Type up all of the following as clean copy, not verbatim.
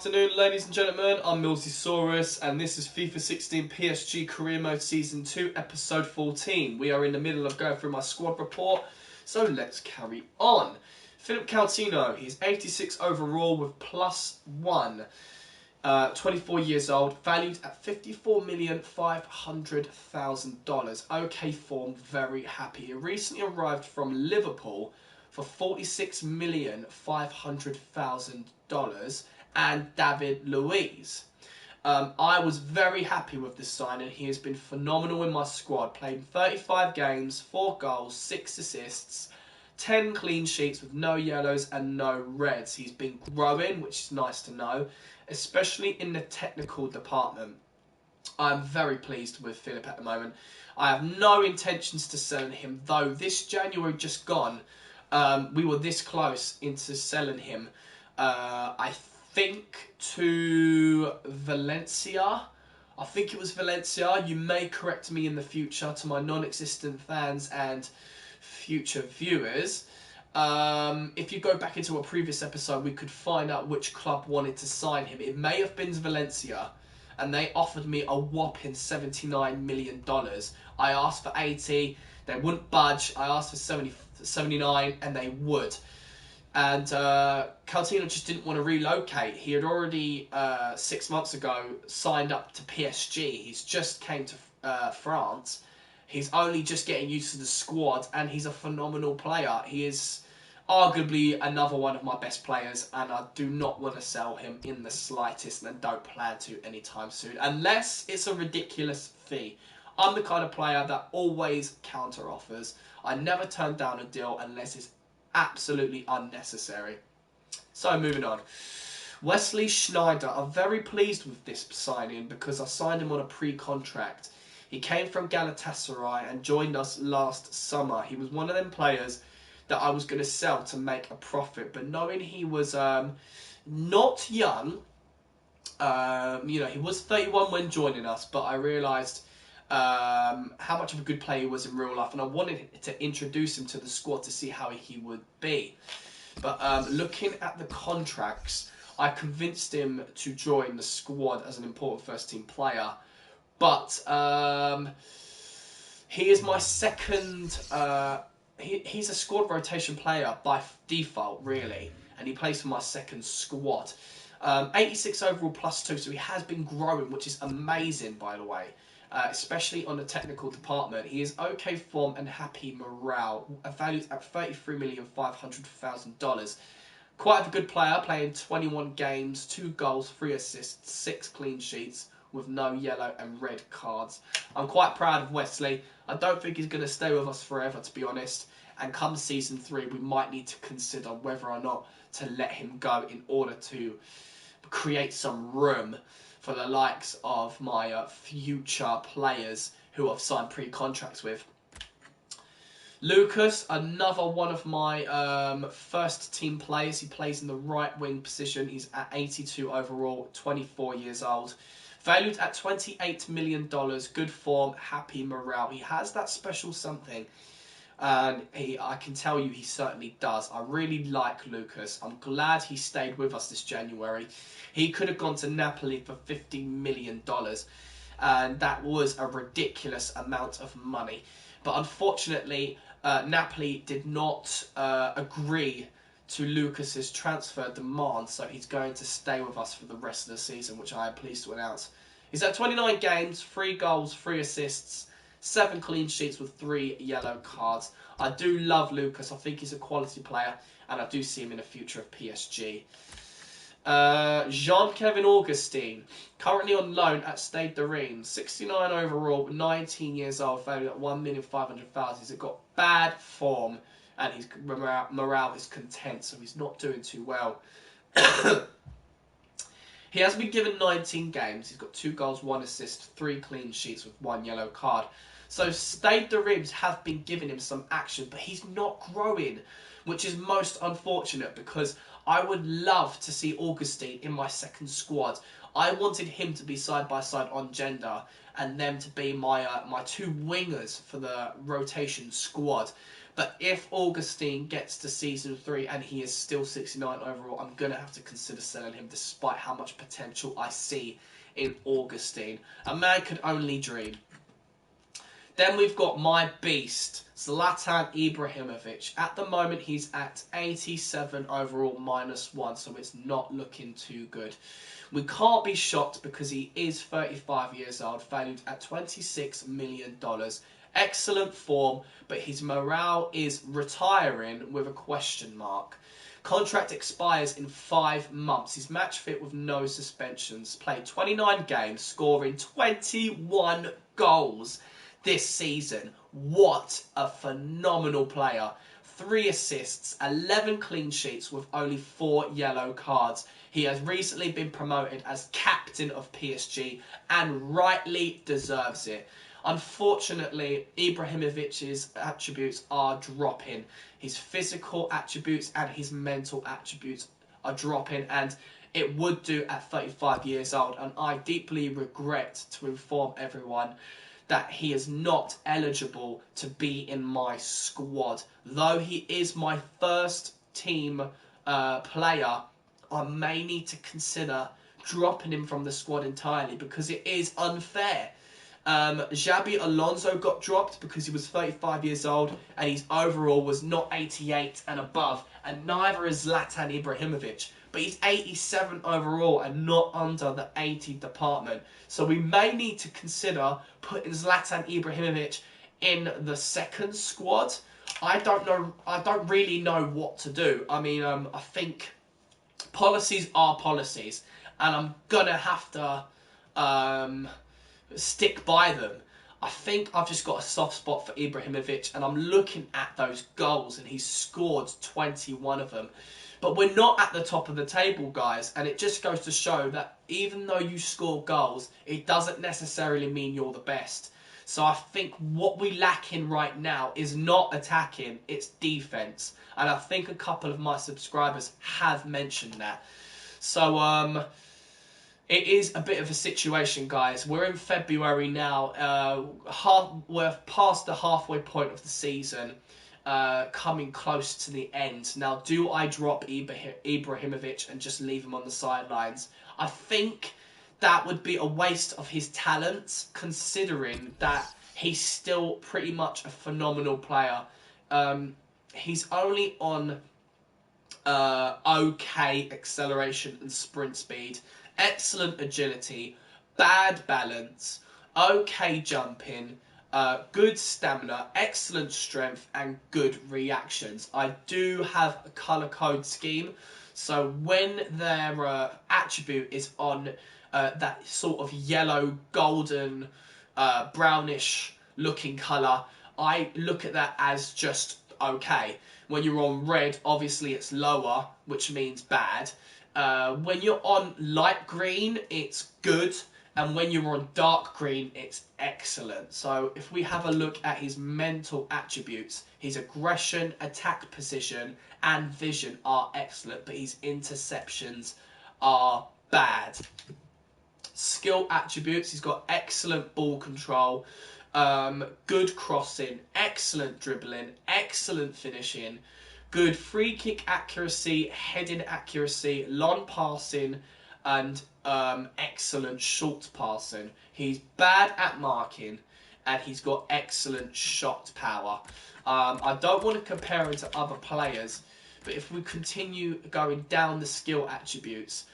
afternoon, ladies and gentlemen. I'm Milzysaurus, and this is FIFA 16 PSG Career Mode Season 2, Episode 14. We are in the middle of going through my squad report, so let's carry on. Philip Coutinho, he's 86 overall with +1. 24 years old, valued at $54,500,000. Okay form, very happy. He recently arrived from Liverpool for $46,500,000 and David Luiz. I was very happy with this signing. He has been phenomenal in my squad. Played 35 games, 4 goals, 6 assists, 10 clean sheets with no yellows and no reds. He's been growing, which is nice to know, especially in the technical department. I'm very pleased with Philip at the moment. I have no intentions to selling him, though this January just gone, we were this close into selling him. I think to Valencia. I think it was Valencia. You may correct me in the future to my non-existent fans and future viewers. If you go back into a previous episode, we could find out which club wanted to sign him. It may have been Valencia, and they offered me a whopping $79 million. I asked for 80, they wouldn't budge. I asked for 79, and they would. And Coutinho just didn't want to relocate. He had already 6 months ago signed up to PSG. He's just came to France. He's only just getting used to the squad, and he's a phenomenal player. He is arguably another one of my best players, and I do not want to sell him in the slightest, and don't plan to anytime soon, unless it's a ridiculous fee. I'm the kind of player that always counter offers. I never turn down a deal unless it's absolutely unnecessary. So moving on. Wesley Sneijder. I'm very pleased with this signing because I signed him on a pre-contract. He came from Galatasaray and joined us last summer. He was one of them players that I was going to sell to make a profit, but knowing he was not young, he was 31 when joining us, but I realised how much of a good player he was in real life, and I wanted to introduce him to the squad to see how he would be. But looking at the contracts, I convinced him to join the squad as an important first-team player. But he is my second. He's a squad rotation player by default, really, and he plays for my second squad. 86 overall +2, so he has been growing, which is amazing, by the way. Especially on the technical department. He is okay form and happy morale, valued at $33,500,000. Quite a good player, playing 21 games, 2 goals, 3 assists, 6 clean sheets, with no yellow and red cards. I'm quite proud of Wesley. I don't think he's going to stay with us forever, to be honest. And come Season 3, we might need to consider whether or not to let him go in order to create some room for the likes of my future players who I've signed pre-contracts with. Lucas, another one of my first-team players. He plays in the right-wing position. He's at 82 overall, 24 years old. Valued at $28 million, good form, happy morale. He has that special something, and I can tell you he certainly does. I really like Lucas. I'm glad he stayed with us this January. He could have gone to Napoli for $50 million, and that was a ridiculous amount of money. But unfortunately, Napoli did not agree to Lucas's transfer demand, so he's going to stay with us for the rest of the season, which I am pleased to announce. He's had 29 games, 3 goals, 3 assists, 7 clean sheets with 3 yellow cards. I do love Lucas. I think he's a quality player, and I do see him in the future of PSG. Jean-Kevin Augustin, currently on loan at Stade de Reims, 69 overall, 19 years old, valued at $1,500,000. He's got bad form, and his morale is content, so he's not doing too well. He has been given 19 games. He's got 2 goals, 1 assist, 3 clean sheets with 1 yellow card. So Stade de Reims have been giving him some action, but he's not growing, which is most unfortunate because I would love to see Augustine in my second squad. I wanted him to be side by side on gender, and them to be my my two wingers for the rotation squad. But if Augustine gets to season 3 and he is still 69 overall, I'm going to have to consider selling him despite how much potential I see in Augustine. A man could only dream. Then we've got my beast, Zlatan Ibrahimovic. At the moment, he's at 87 overall -1, so it's not looking too good. We can't be shocked because he is 35 years old, valued at $26 million. Excellent form, but his morale is retiring with a question mark. Contract expires in 5 months. He's match fit with no suspensions. Played 29 games, scoring 21 goals this season. What a phenomenal player. 3 assists, 11 clean sheets with only 4 yellow cards. He has recently been promoted as captain of PSG and rightly deserves it. Unfortunately, Ibrahimovic's attributes are dropping. His physical attributes and his mental attributes are dropping, and it would do at 35 years old. And I deeply regret to inform everyone that he is not eligible to be in my squad. Though he is my first team player, I may need to consider dropping him from the squad entirely because it is unfair. Xabi Alonso got dropped because he was 35 years old and his overall was not 88 and above, and neither is Zlatan Ibrahimovic. But he's 87 overall and not under the 80 department. So we may need to consider putting Zlatan Ibrahimovic in the second squad. I don't know. I don't really know what to do. I mean, I think policies are policies, and I'm gonna have to stick by them. I think I've just got a soft spot for Ibrahimovic, and I'm looking at those goals, and he's scored 21 of them. But we're not at the top of the table, guys, and it just goes to show that even though you score goals, it doesn't necessarily mean you're the best. So I think what we lack in right now is not attacking, it's defence. And I think a couple of my subscribers have mentioned that. So, it is a bit of a situation, guys. We're in February now. We're past the halfway point of the season, coming close to the end. Now, do I drop Ibrahimovic and just leave him on the sidelines? I think that would be a waste of his talents, considering that he's still pretty much a phenomenal player. He's only on okay acceleration and sprint speed, excellent agility, bad balance, okay jumping, good stamina, excellent strength, and good reactions. I do have a colour code scheme, so when their attribute is on that sort of yellow, golden, brownish looking colour, I look at that as just okay. When you're on red, obviously it's lower, which means bad. When you're on light green, it's good. And when you're on dark green, it's excellent. So if we have a look at his mental attributes, his aggression, attack position, and vision are excellent, but his interceptions are bad. Skill attributes, he's got excellent ball control, good crossing, excellent dribbling, excellent finishing, good free kick accuracy, heading accuracy, long passing, and excellent short passing. He's bad at marking, and he's got excellent shot power. I don't want to compare him to other players, but if we continue going down the skill attributes,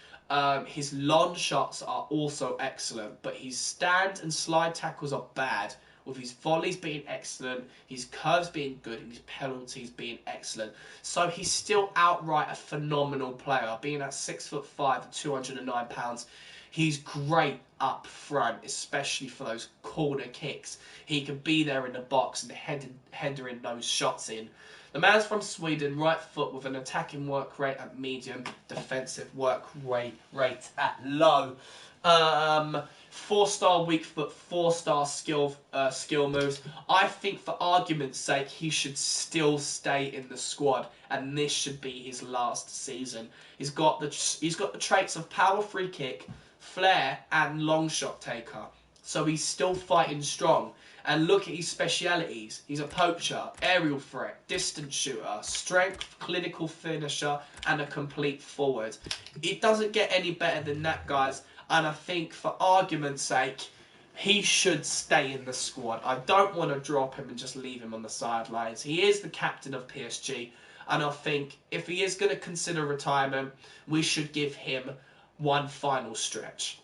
his long shots are also excellent, but his stand and slide tackles are bad, with his volleys being excellent, his curves being good, and his penalties being excellent. So he's still outright a phenomenal player, being at 6'5" and 209 pounds. He's great up front, especially for those corner kicks. He can be there in the box and headering those shots in. The man's from Sweden, right foot with an attacking work rate at medium, defensive work rate at low. Four-star weak foot, four-star skill moves. I think, for argument's sake, he should still stay in the squad, and this should be his last season. He's got the traits of power free kick, flair, and long shot taker. So he's still fighting strong. And look at his specialities. He's a poacher, aerial threat, distance shooter, strength, clinical finisher, and a complete forward. It doesn't get any better than that, guys. And I think, for argument's sake, he should stay in the squad. I don't want to drop him and just leave him on the sidelines. He is the captain of PSG. And I think if he is going to consider retirement, we should give him one final stretch.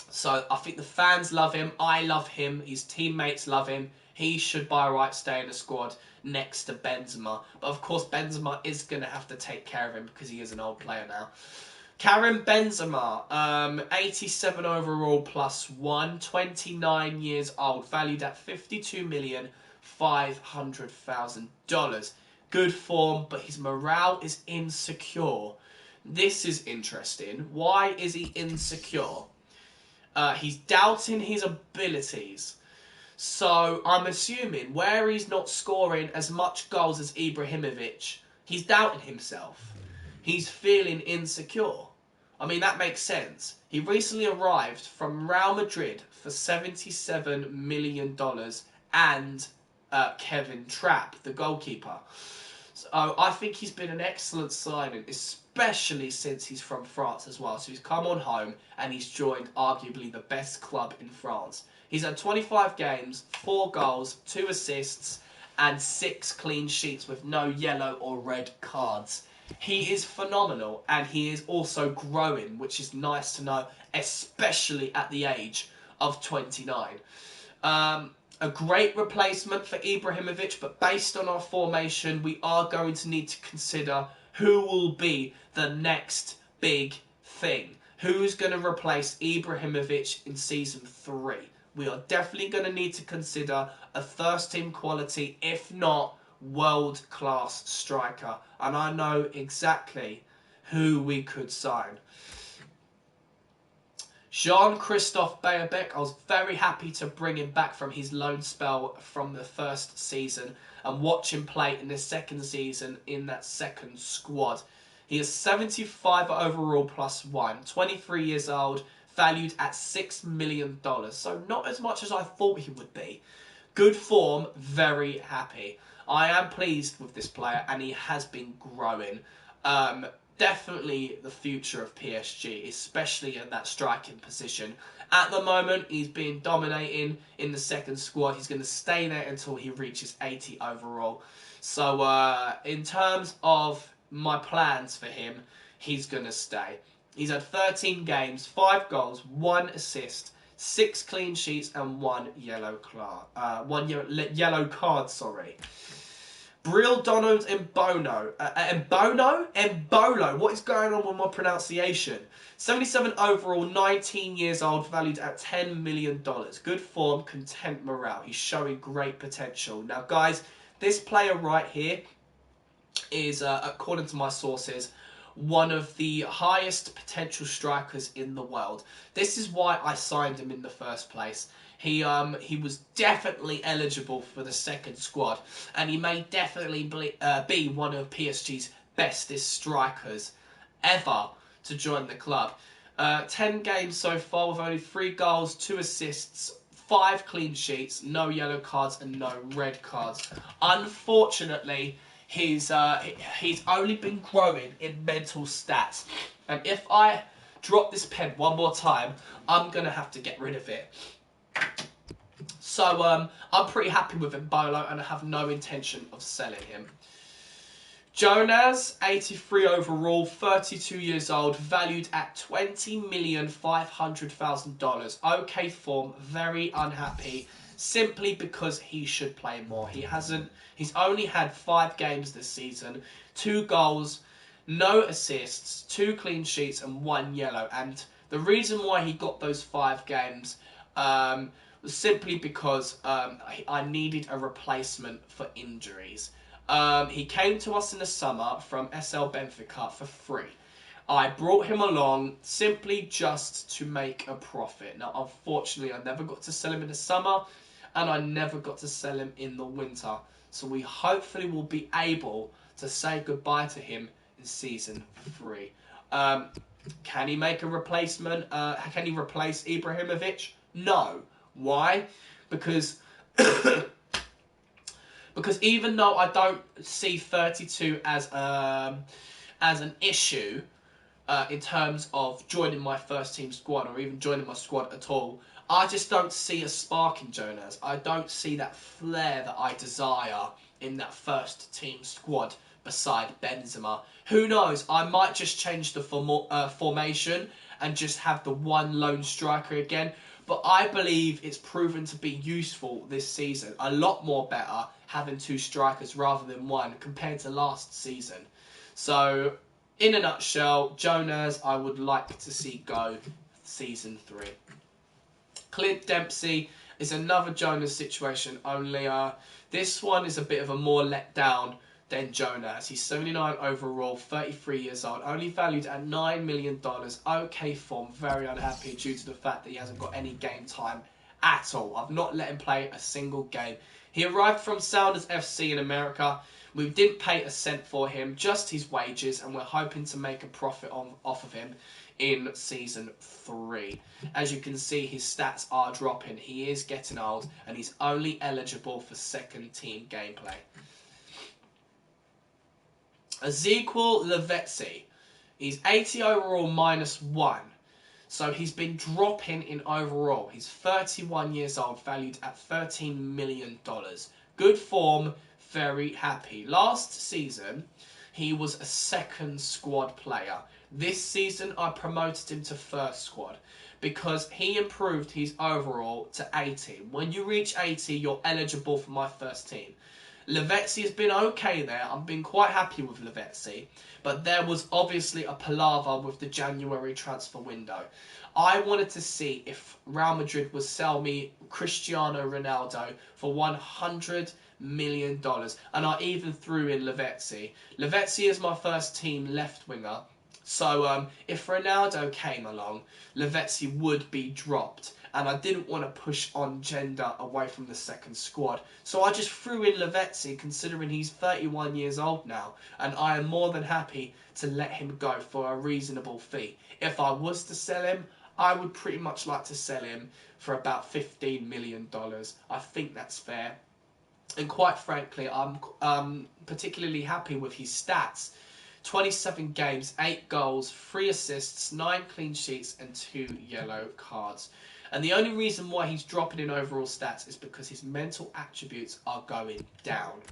So I think the fans love him. I love him. His teammates love him. He should, by right, stay in the squad next to Benzema. But of course, Benzema is going to have to take care of him because he is an old player now. Karim Benzema, 87 overall +1, 29 years old, valued at $52,500,000. Good form, but his morale is insecure. This is interesting. Why is he insecure? He's doubting his abilities. So I'm assuming where he's not scoring as much goals as Ibrahimovic, he's doubting himself. He's feeling insecure. I mean, that makes sense. He recently arrived from Real Madrid for $77 million and Kevin Trapp, the goalkeeper. So I think he's been an excellent signing, especially since he's from France as well. So he's come on home and he's joined arguably the best club in France. He's had 25 games, 4 goals, 2 assists, and 6 clean sheets with no yellow or red cards. He is phenomenal, and he is also growing, which is nice to know, especially at the age of 29. A great replacement for Ibrahimovic, but based on our formation, we are going to need to consider who will be the next big thing. Who's going to replace Ibrahimovic in Season 3? We are definitely going to need to consider a first-team quality, if not world-class striker. And I know exactly who we could sign. Jean-Christophe Baerbeek, I was very happy to bring him back from his loan spell from the first season and watch him play in the second season in that second squad. He is 75 overall +1, 23 years old, valued at $6 million. So not as much as I thought he would be. Good form, very happy. I am pleased with this player, and he has been growing. Definitely the future of PSG, especially in that striking position. At the moment, he's been dominating in the second squad. He's going to stay there until he reaches 80 overall. So in terms of my plans for him, he's going to stay. He's had 13 games, 5 goals, 1 assist, 6 clean sheets, and 1 yellow card. Bril Donald Embolo. What is going on with my pronunciation? 77 overall, 19 years old, valued at $10 million. Good form, content morale. He's showing great potential. Now, guys, this player right here is, according to my sources, one of the highest potential strikers in the world. This is why I signed him in the first place. He was definitely eligible for the second squad, and he may definitely be one of PSG's bestest strikers ever to join the club. 10 games so far with only 3 goals, 2 assists, 5 clean sheets, no yellow cards and no red cards. Unfortunately, he's only been growing in mental stats, and if I drop this pen one more time, I'm going to have to get rid of it. So I'm pretty happy with Embolo, and I have no intention of selling him. Jonas, 83 overall, 32 years old, valued at $20,500,000. Okay form, very unhappy, simply because he should play more. He's only had 5 games this season, 2 goals, no assists, 2 clean sheets, and 1 yellow. And the reason why he got those 5 games was simply because I needed a replacement for injuries. He came to us in the summer from SL Benfica for free. I brought him along simply just to make a profit. Now, unfortunately, I never got to sell him in the summer, and I never got to sell him in the winter. So we hopefully will be able to say goodbye to him in season 3. Can he make a replacement? Can he replace Ibrahimovic? No. Why? Because because even though I don't see 32 as an issue in terms of joining my first team squad or even joining my squad at all, I just don't see a spark in Jonas. I don't see that flair that I desire in that first team squad beside Benzema. Who knows? I might just change the formation and just have the one lone striker again. But I believe it's proven to be useful this season. A lot more better having 2 strikers rather than 1 compared to last season. So, in a nutshell, Jonas I would like to see go season 3. Clint Dempsey is another Jonas situation, only this one is a bit of a more letdown than Jonas. He's 79 overall, 33 years old, only valued at $9 million. Okay form, very unhappy due to the fact that he hasn't got any game time at all. I've not let him play a single game. He arrived from Sounders FC in America. We didn't pay a cent for him, just his wages, and we're hoping to make a profit off of him in season 3. As you can see, his stats are dropping. He is getting old, and he's only eligible for second team gameplay. Ezequiel Lavezzi. He's 80 overall -1. So he's been dropping in overall. He's 31 years old, valued at $13 million. Good form, very happy. Last season, he was a second squad player. This season, I promoted him to first squad because he improved his overall to 80. When you reach 80, you're eligible for my first team. Lavezzi has been okay there. I've been quite happy with Lavezzi. But there was obviously a palaver with the January transfer window. I wanted to see if Real Madrid would sell me Cristiano Ronaldo for $100 million. And I even threw in Lavezzi. Lavezzi is my first team left winger. So if Ronaldo came along, Lavezzi would be dropped. And I didn't want to push on gender away from the second squad. So I just threw in Lavezzi, considering he's 31 years old now. And I am more than happy to let him go for a reasonable fee. If I was to sell him, I would pretty much like to sell him for about $15 million. I think that's fair. And quite frankly, I'm particularly happy with his stats. 27 games, 8 goals, 3 assists, 9 clean sheets and 2 yellow cards. And the only reason why he's dropping in overall stats is because his mental attributes are going down.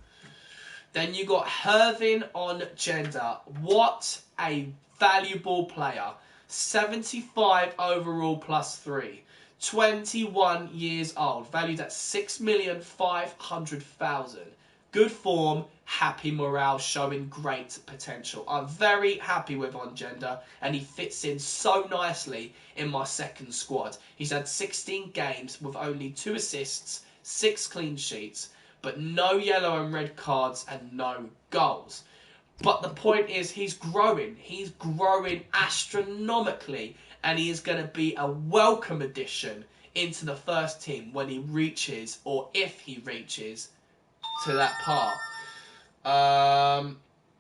Then you got Hervin on gender. What a valuable player. 75 overall +3. 21 years old. Valued at $6,500,000. Good form, happy morale, showing great potential. I'm very happy with Ongenda, and he fits in so nicely in my second squad. He's had 16 games with only 2 assists, 6 clean sheets, but no yellow and red cards and no goals. But the point is, he's growing. He's growing astronomically, and he is going to be a welcome addition into the first team when he reaches, or if he reaches, to that part.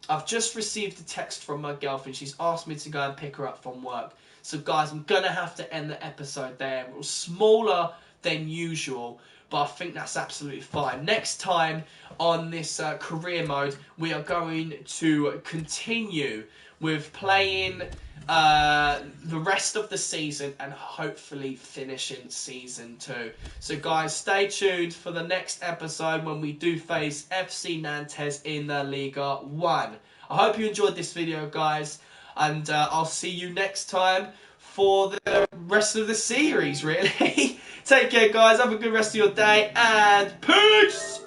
I've just received a text from my girlfriend. She's asked me to go and pick her up from work. So guys, I'm going to have to end the episode there. It was smaller than usual, but I think that's absolutely fine. Next time on this career mode, we are going to continue with playing the rest of the season and hopefully finishing season 2. So guys, stay tuned for the next episode when we do face FC Nantes in the Liga 1. I hope you enjoyed this video, guys, and I'll see you next time for the rest of the series, really. Take care, guys. Have a good rest of your day, and peace!